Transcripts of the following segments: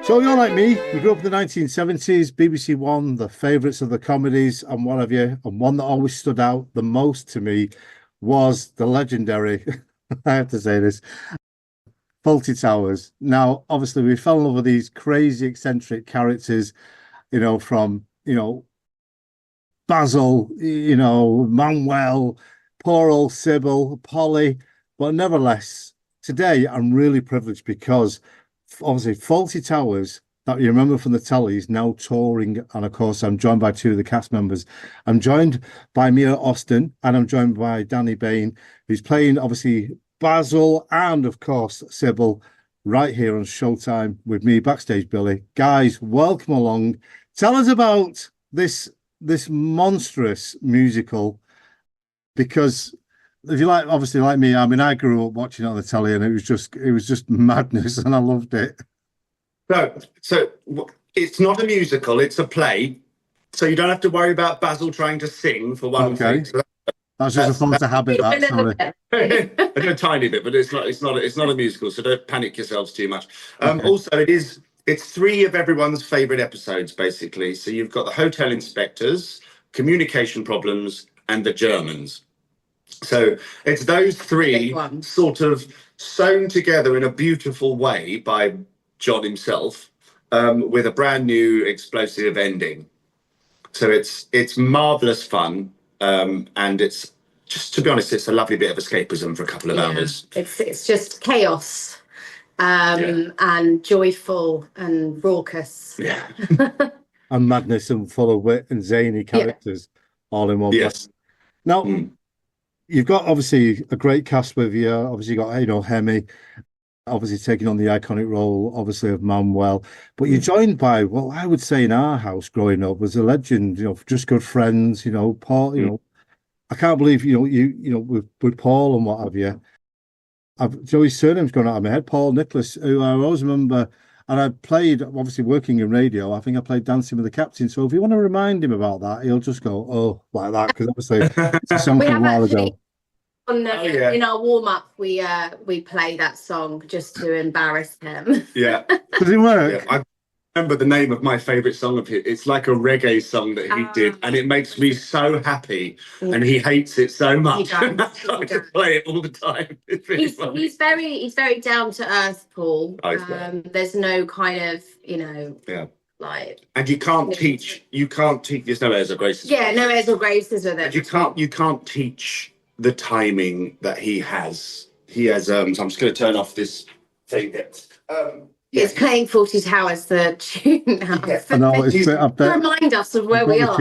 So you're like me, you grew up in the 1970s, BBC One, the favourites of the comedies and what have you. And one that always stood out the most to me was the legendary, I have to say this, Fawlty Towers. Now, obviously, we fell in love with these crazy, eccentric characters, from, Basil, Manuel, poor old Sybil, Polly. But nevertheless, today I'm really privileged because obviously Fawlty Towers that you remember from the telly is now touring, and of course I'm joined by two of the cast members. I'm joined by Mia Austin and I'm joined by Danny Bayne, who's playing obviously Basil and of course Sybil right here on Showtime with me backstage. Billy, guys, welcome along. Tell us about this monstrous musical, because if you like, obviously like me, I mean, I grew up watching it on the telly, and it was just madness, and I loved it. So it's not a musical; it's a play. So you don't have to worry about Basil trying to sing for one thing. So that's just a force of habit. That's sorry. A tiny bit, but it's not a musical. So don't panic yourselves too much. Also, it's three of everyone's favorite episodes, basically. So you've got the hotel inspectors, communication problems, and the Germans. So it's those three sort of sewn together in a beautiful way by John himself, with a brand new explosive ending. So it's marvelous fun, and it's just, to be honest, it's a lovely bit of escapism for a couple of hours. It's just chaos, and joyful and raucous. Yeah. And madness and full of wit and zany characters all in one place. Now, you've got obviously a great cast with you. Obviously, you got Hemi, obviously taking on the iconic role, obviously of Manuel. But you're joined by, well, I would say in our house growing up was a legend. Just good friends. Paul. I can't believe with Paul and what have you. Joey's surname's gone out of my head. Paul Nicholas, who I always remember. And I played, obviously working in radio, I think I played Dancing with the Captain. So if you want to remind him about that, he'll just go, oh, like that. Because obviously it's a song from a while ago. In our warm-up, we play that song just to embarrass him. Yeah. Does it work? Yeah, I remember the name of my favourite song of his. It's like a reggae song that he did, and it makes me so happy. And he hates it so much. I play it all the time. It's really funny. He's very down to earth, Paul. There's no kind of like. And you can't teach. There's no airs or graces. Yeah, no airs or graces with it. You can't teach the timing that he has. He has. So I'm just going to turn off this thing. It's playing Fawlty Towers, the tune now. I know, to remind us of where we are.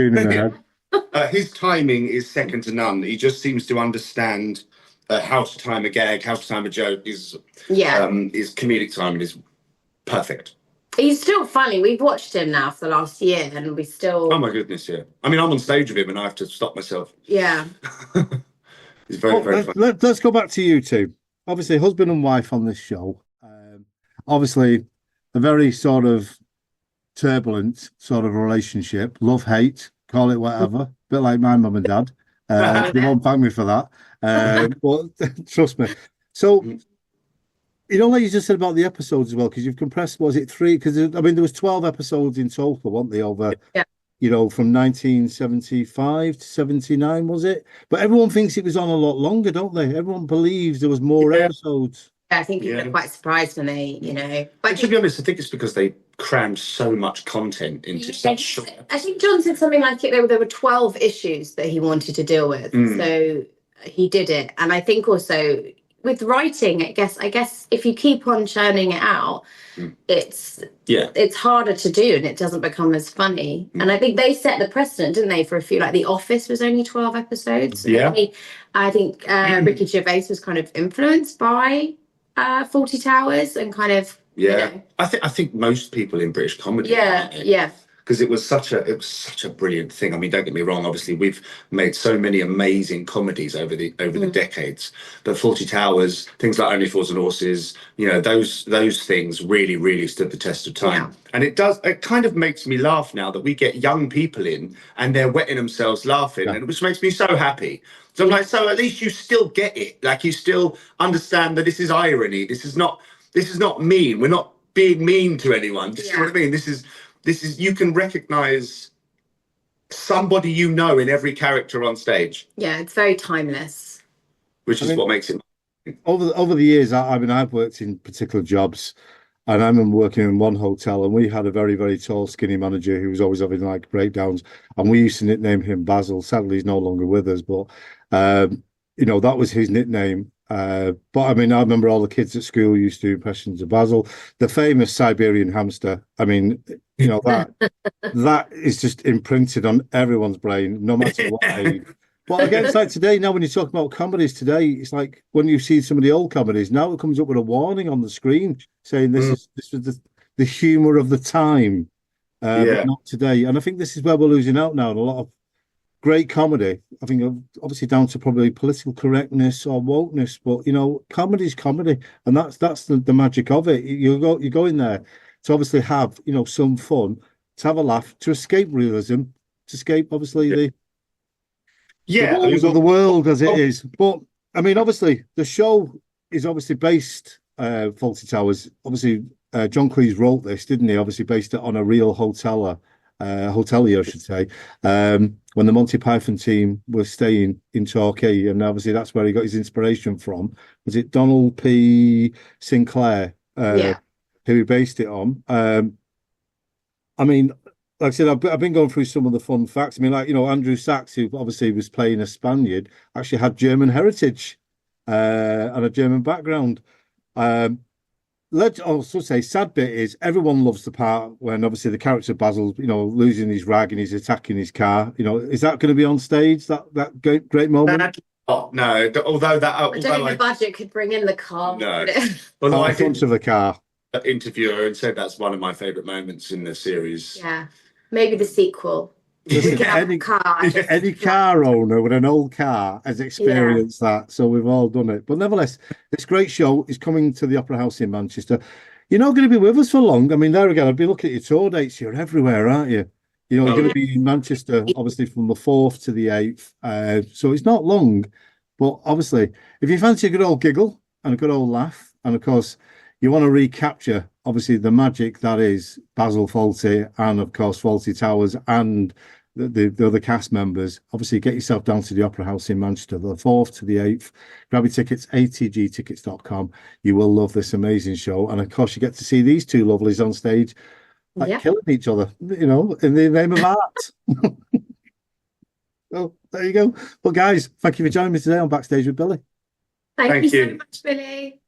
His timing is second to none. He just seems to understand how to time a gag, how to time a joke. His comedic timing is perfect. He's still funny. We've watched him now for the last year, and we still. Oh my goodness, yeah. I mean, I'm on stage with him, and I have to stop myself. Yeah. He's very funny. Let's go back to you two. Obviously, husband and wife on this show. Obviously, a very sort of turbulent sort of relationship, love-hate, call it whatever, a bit like my mum and dad. They won't thank me for that. But trust me. So, like you just said about the episodes as well, because you've compressed, was it 3? Because, there was 12 episodes in total, weren't they, over, from 1975 to 79, was it? But everyone thinks it was on a lot longer, don't they? Everyone believes there was more episodes. I think people are quite surprised when they, But to be honest, I think it's because they crammed so much content into such short. I think John said something like there were 12 issues that he wanted to deal with, so he did it. And I think also with writing, I guess if you keep on churning it out, it's harder to do, and it doesn't become as funny. And I think they set the precedent, didn't they, for a few, like The Office was only 12 episodes. Yeah. I think Ricky Gervais was kind of influenced by Fawlty Towers and kind of I think most people in British comedy because it was such a brilliant thing. I mean, don't get me wrong, obviously we've made so many amazing comedies over the decades, but Fawlty Towers, things like Only Fools and Horses, those things really stood the test of time. And it kind of makes me laugh now that we get young people in and they're wetting themselves laughing, and which makes me so happy. So I'm like, so at least you still get it. Like, you still understand that this is irony. This is not mean. We're not being mean to anyone. Do you see what I mean? This is you can recognise somebody you know in every character on stage. Yeah, it's very timeless. Which is what makes it. Over the years, I mean, I've worked in particular jobs, and I remember working in one hotel, and we had a very, very tall, skinny manager who was always having like breakdowns, and we used to nickname him Basil. Sadly, he's no longer with us, but that was his nickname. But I mean, I remember all the kids at school used to do impressions of Basil, the famous Siberian hamster. I mean, that is just imprinted on everyone's brain, no matter what age. But again, it's like today, now when you talk about comedies today, it's like when you see some of the old comedies, now it comes up with a warning on the screen saying this was the humour of the time, but not today. And I think this is where we're losing out now. And a lot of great comedy, I think, obviously down to probably political correctness or wokeness, but comedy's comedy, and that's the magic of it. You go in there to obviously have some fun, to have a laugh, to escape realism, to escape obviously the the world as it is. But I mean, obviously, the show is obviously based, Fawlty Towers. Obviously, John Cleese wrote this, didn't he? Obviously, based it on a real hotelier, I should say. When the Monty Python team was staying in Torquay, and obviously that's where he got his inspiration from. Was it Donald P. Sinclair, who he based it on? I mean, like I said, I've been going through some of the fun facts. I mean, like, Andrew Sachs, who obviously was playing a Spaniard, actually had German heritage and a German background. Let's also say, sad bit is everyone loves the part when obviously the character Basil, losing his rag and he's attacking his car. Is that going to be on stage? That great moment? No. Although that, I don't think the budget could bring in the car. No. Although I think of the car. Interviewer and said that's one of my favourite moments in the series. Yeah. Maybe the sequel. Listen, any car owner with an old car has experienced that, so we've all done it. But nevertheless, this great show is coming to the Opera House in Manchester. You're not going to be with us for long. I mean, there again, I've been looking at your tour dates. You're everywhere, aren't you? You're going to be in Manchester, obviously, from the 4th to the 8th. So it's not long. But obviously, if you fancy a good old giggle and a good old laugh, and of course, you want to recapture, obviously, the magic that is Basil Fawlty and, of course, Fawlty Towers and the other cast members. Obviously, get yourself down to the Opera House in Manchester, the 4th to the 8th. Grab your tickets, atgtickets.com. You will love this amazing show. And, of course, you get to see these two lovelies on stage killing each other, in the name of art. So, there you go. Well, guys, thank you for joining me today on Backstage with Billy. Thank you so much, Billy.